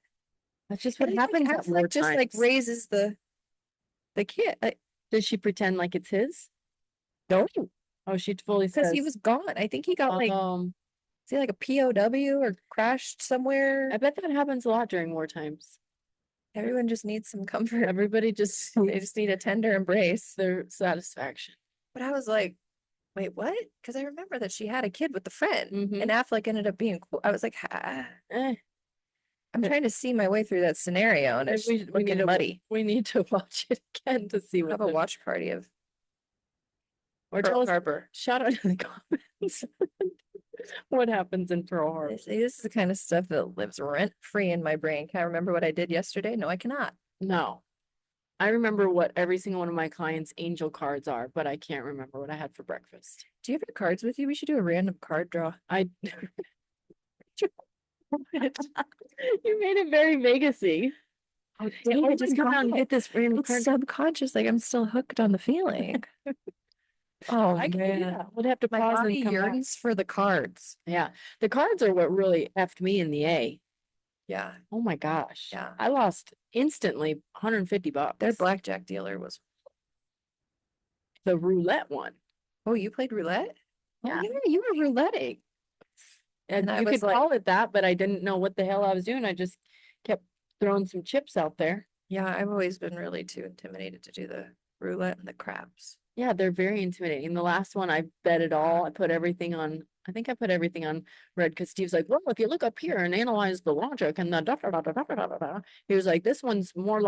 That's just And what I think happens at war Affleck just like times. raises the kid. Like, Does she pretend like it's his? no, Oh, she fully because says. he was gone. I think he got like, is he like a POW or crashed somewhere? I bet that happens a lot during war times. Everyone just needs some comfort. Everybody just They just need a tender embrace. their satisfaction. But I was like, wait, what? Because I remember that she had a kid with the friend, Mhm. and Affleck ended up being cool. I was like, ah. Eh, I'm trying to see my way through that scenario, and it's we need looking to muddy. we need to watch it again to see what Have a watch party of or tell Pearl us, Harbor. shout out in the comments what happens in Pearl Harbor. This is the kind of stuff that lives rent free in my brain. Can I remember what I did yesterday? No, I cannot. No. I remember what every single one of my clients' angel cards are, but I can't remember what I had for breakfast. Do you have your cards with you? We should do a random card draw. I you made it very Vegasy. Oh, Dang, I I just just come got out and it. hit this random It's card. subconscious, like I'm still hooked on the feeling. Oh I can, man, yeah, would have to my pause body and come back. yearns for the cards. Yeah, the cards are what really effed me in the A. Yeah, Oh my gosh. Yeah. I lost instantly $150. their blackjack dealer was. The roulette one. Oh, you played roulette? Yeah. Oh, yeah, you were rouletting. And I you was could like- call it that, but I didn't know what the hell I was doing. I just kept throwing some chips out there. Yeah, I've always been really too intimidated to do the roulette and the craps. Yeah, they're very intimidating. The last one, I bet it all. I put everything on, I think I put everything on red because Steve's like, well, if you look up here and analyze the logic and the da da da da da da da da, he was like, this one's more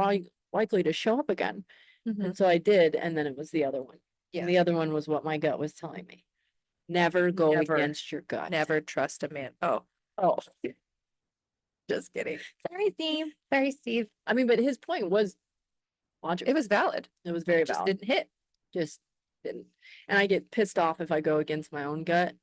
likely to show up again. Mhm. And so I did, and then it was the other one. Yeah. And the other one was what my gut was telling me. Never go Never. against your gut. Never trust a man. Oh, Oh, just kidding. Sorry, Steve. Sorry, Steve. I mean, but his point was logical. It was valid. It was very Just valid. didn't hit. Just didn't. And I get pissed off if I go against my own gut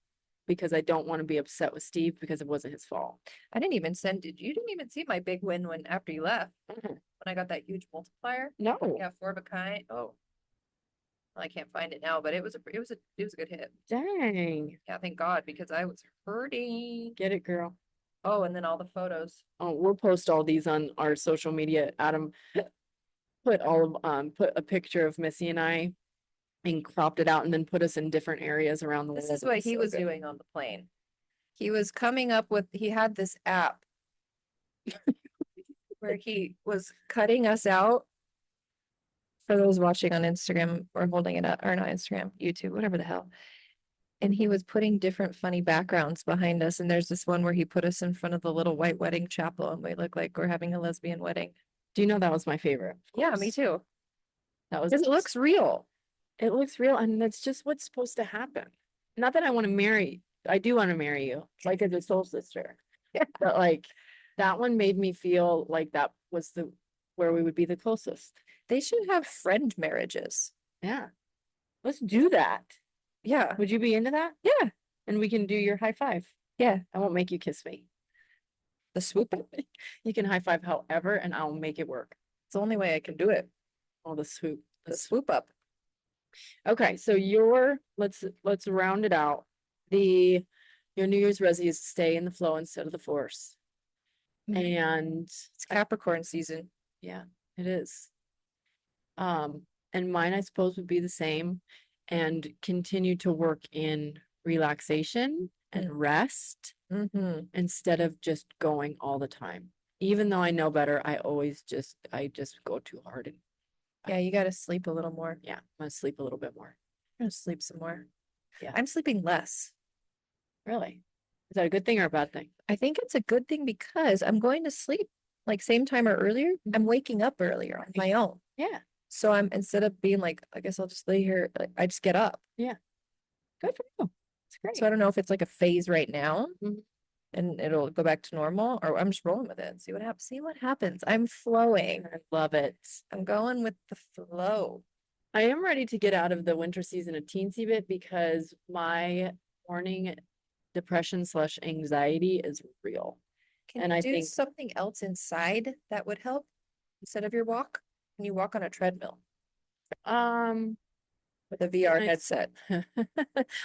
because I don't want to be upset with Steve because it wasn't his fault. I didn't even send it. You didn't even see my big win when after you left. When I got that huge multiplier. No. Yeah, 4 of a kind. Oh. Well, I can't find it now, but it was a good hit. Dang. Yeah, thank God, because I was hurting. Get it, girl. Oh, and then all the photos. Oh, we'll post all these on our social media. Adam put a picture of Missy and I and cropped it out and then put us in different areas around the world. This is what he was doing on the plane. He was coming up with, he had this app where he was cutting us out. For those watching on Instagram or holding it up, or not Instagram, YouTube, whatever the hell. And he was putting different funny backgrounds behind us. And there's this one where he put us in front of the little white wedding chapel and we look like we're having a lesbian wedding. Do you know that was my favorite? Yeah, me too. That was Because it looks real. It looks real, and that's just what's supposed to happen. Not that I want to marry. I do want to marry you, like as a soul sister. Yeah. But like that one made me feel like that was where we would be the closest. They should have friend marriages. Yeah. Let's do that. Yeah, Would you be into that? yeah, And we can do your high five. yeah. I won't make you kiss me. The swoop. You can high five however, and I'll make it work. It's the only way I can do it. Oh, the swoop. The swoop up. Okay, so let's round it out. Your New Year's resi is stay in the flow instead of the force. And It's Capricorn season. yeah, it is. And mine, I suppose, would be the same and continue to work in relaxation and rest Mm-hmm. instead of just going all the time. Even though I know better, I just go too hard and Yeah, you got to sleep a little more. yeah, I'm gonna sleep a little bit more. I'm gonna sleep some more. Yeah. I'm sleeping less. Really? Is that a good thing or a bad thing? I think it's a good thing because I'm going to sleep like same time or earlier. I'm waking up earlier on my own. Yeah, So I'm instead of being like, I guess I'll just lay here, like, I just get up. yeah. Good for you. It's great. So I don't know if it's like a phase right now Mhm. and it'll go back to normal or I'm just rolling with it and see what happens. See what happens. I'm flowing. I love it. I'm going with the flow. I am ready to get out of the winter season a teensy bit because my morning depression slash anxiety is real. Can And you I do think something else inside that would help instead of your walk? Can you walk on a treadmill um with a VR I- headset?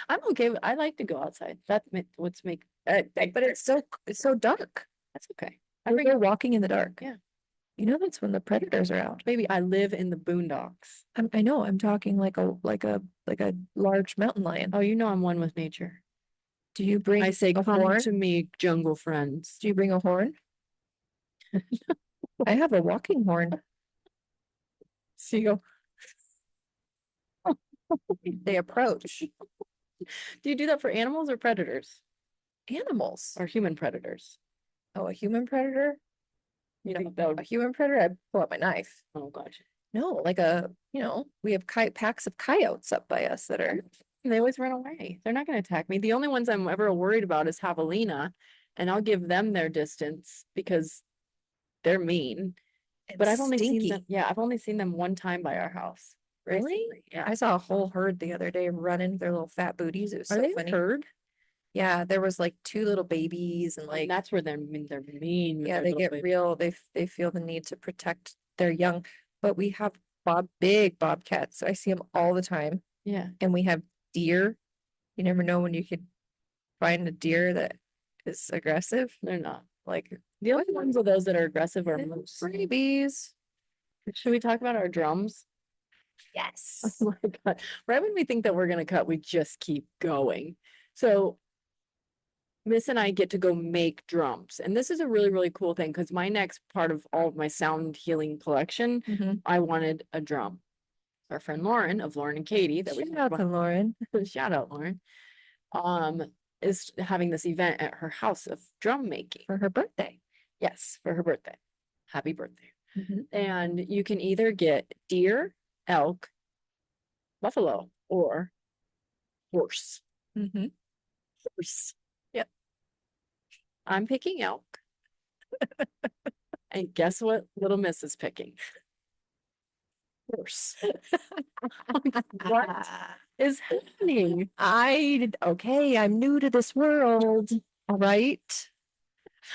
I'm okay I like to go outside. What's make But it's so dark. that's okay. I go walking in the dark. Yeah. You know that's when the predators are out. Baby, I live in the boondocks. I know. I'm talking like a large mountain lion. Oh, you know I'm one with nature. Do you bring I say, a come horn? to me, jungle friends. Do you bring a horn? I have a walking horn. So you go, They approach do you do that for animals or predators? animals. Or human predators? Oh, a human predator? You know, that A would, human predator? I pull out my knife. oh gosh. No, like we have packs of coyotes up by us that are They always run away. They're not going to attack me. The only ones I'm ever worried about is javelina, and I'll give them their distance because they're mean. and But I've only seen stinky. them. Yeah, I've only seen them one time by our house. Really? recently. Yeah. I saw a whole herd the other day running their little fat booties. It was Are so they funny. herd? Yeah, there was like two little babies and And like that's where they're mean. with yeah, their they little get baby. real. They feel the need to protect their young. But we have big bobcats. So I see them all the time. Yeah. And we have deer. You never know when you could find a deer that is aggressive. They're not. Like the only ones of those that are aggressive are They're moose. Babies. Should we talk about our drums? Yes. Oh my God. Right when we think that we're gonna cut, we just keep going. So Miss and I get to go make drums. And this is a really, really cool thing because my next part of all of my sound healing collection, Mhm. I wanted a drum. Our friend Lauren of Lauren and Katie that we Shout out to Lauren. shout out Lauren, um, is having this event at her house of drum making. For her birthday. Yes, for her birthday. Happy birthday. Mhm. And you can either get deer, elk, buffalo, or horse. Mhm. Horse. Yep. I'm picking elk. And guess what little miss is picking? Horse. What is happening? Okay, I'm new to this world. All right.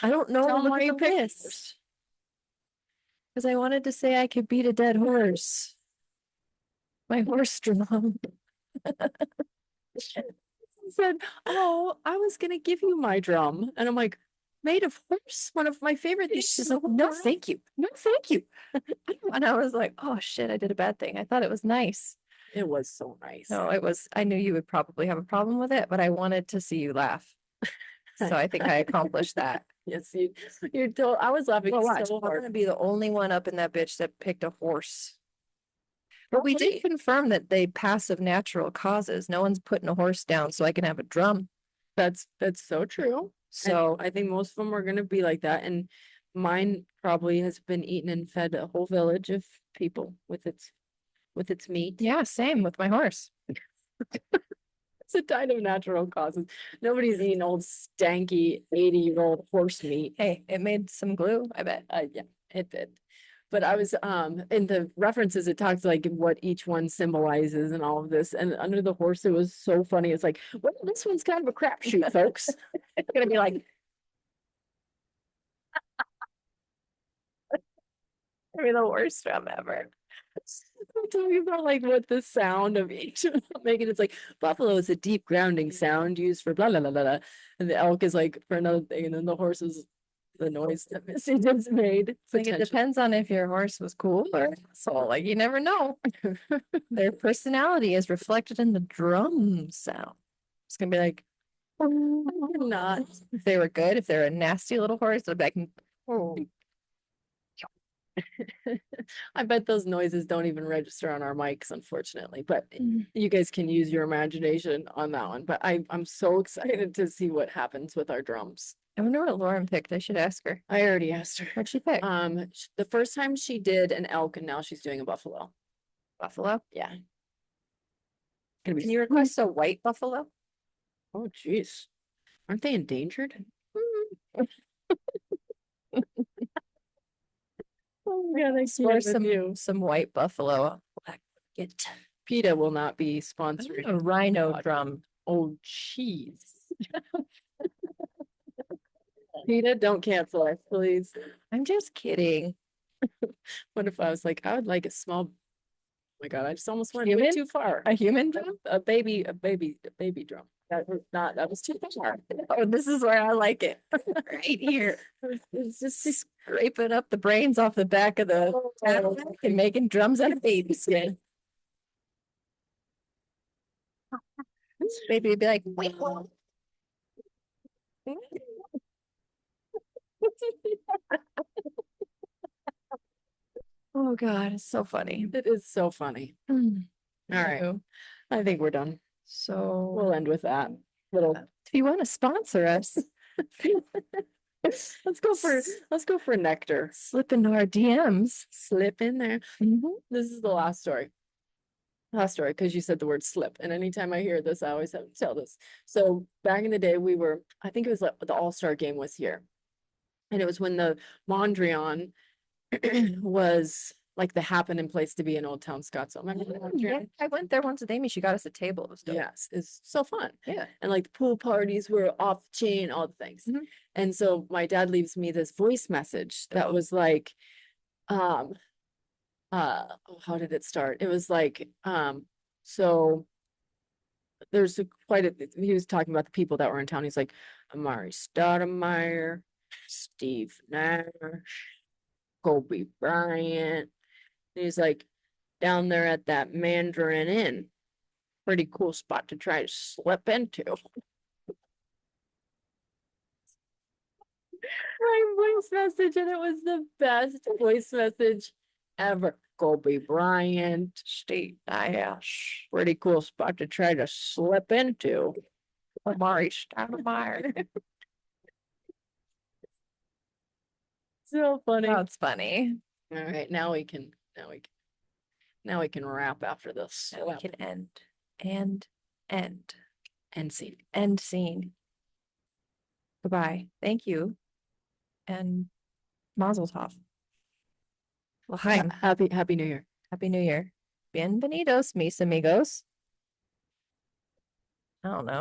I don't know Tell 'em what why you the picked list. horse. Because I wanted to say I could beat a dead horse. My horse drum. Said, oh, I was gonna give you my drum. And I'm like, made of horse, one of my favorite things. She's in like, the whole no, world." thank you. No, thank you. And I was like, oh shit, I did a bad thing. I thought it was nice. It was so nice. No, I knew you would probably have a problem with it, but I wanted to see you laugh. So I think I accomplished that. Yes, you told, I was laughing Well, watch, so I'm hard. gonna be the only one up in that bitch that picked a horse. But we Probably. did confirm that they pass of natural causes. No one's putting a horse down so I can have a drum. That's so true. So I think most of them are gonna be like that. And mine probably has been eaten and fed a whole village of people with its meat. yeah, same with my horse. It's a kind of natural causes. Nobody's eating old stanky 80-year-old horse meat. Hey, it made some glue, I bet. Yeah, it did. But I was in the references it talks like what each one symbolizes and all of this. And under the horse, it was so funny. It's like, well, this one's kind of a crapshoot, folks. It's gonna be like, I mean, the worst drum ever. I'm talking about like what the sound of each making it's like buffalo is a deep grounding sound used for blah blah blah blah, blah. And the elk is like for another thing, and then the horse is the noise that Missy just made. It's like it depends on if your horse was cool or so. Like you never know. Their personality is reflected in the drum sound. It's gonna be like not. if they were good, if they're a nasty little horse, they'll be like, oh, I bet those noises don't even register on our mics, unfortunately, but Mm. you guys can use your imagination on that one. But I'm so excited to see what happens with our drums. I wonder what Lauren picked. I should ask her. I already asked her. What'd she pick? The first time she did an elk and now she's doing a buffalo. Buffalo. Yeah. Gonna be Can you request a white buffalo? Oh, geez. Aren't they endangered? Oh my God, I Or can't with you. some white buffalo. Black market. PETA will not be A sponsoring. rhino God. drum. Oh, jeez. PETA, don't cancel us, please. I'm just kidding. What if I was like, I would like a small, oh my God, I just almost went way Human? too far. A human drum? A baby drum. That was too far. Oh, this is where I like it. Right here. It's just Scraping up the brains off the back of the Oh. and making drums out of baby skin. Baby would be like, wait. Oh God, it's so funny. It is so funny. All right. Anywho, I think we're done. So We'll end with that. Little if you want to sponsor us, let's go for nectar. slip into our DMs. Slip in there. This is the last story. Last story, because you said the word slip. And anytime I hear this, I always have to tell this. So back in the day, I think it was like the All-Star game was here. And it was when the Mondrian was like the happening place to be in Old Town Scottsdale. Remember the Yeah, Mondrian? I went there once with Amy. She got us a table. It was dope. Yes, it's so fun. Yeah. And like the pool parties were off the chain, all the things. Mhm. And so my dad leaves me this voice message that was like, oh, how did it start? It was like, so there's he was talking about the people that were in town. He's like, Amari Stoudemire, Steve Nash, Kobe Bryant. And he's like, down there at that Mandarin Inn, pretty cool spot to try to slip into. My voice message, and it was the best voice message ever. Kobe Bryant, Steve Nash, pretty cool spot to try to slip into. Amari Stoudemire. So funny. That's funny. All right, now we can wrap after this. Now we can end. End Scene. end scene. Goodbye. Thank you. And Mazel Tov. L'chaim. Happy New Year. Happy New Year. Bienvenidos, mis amigos. I don't know.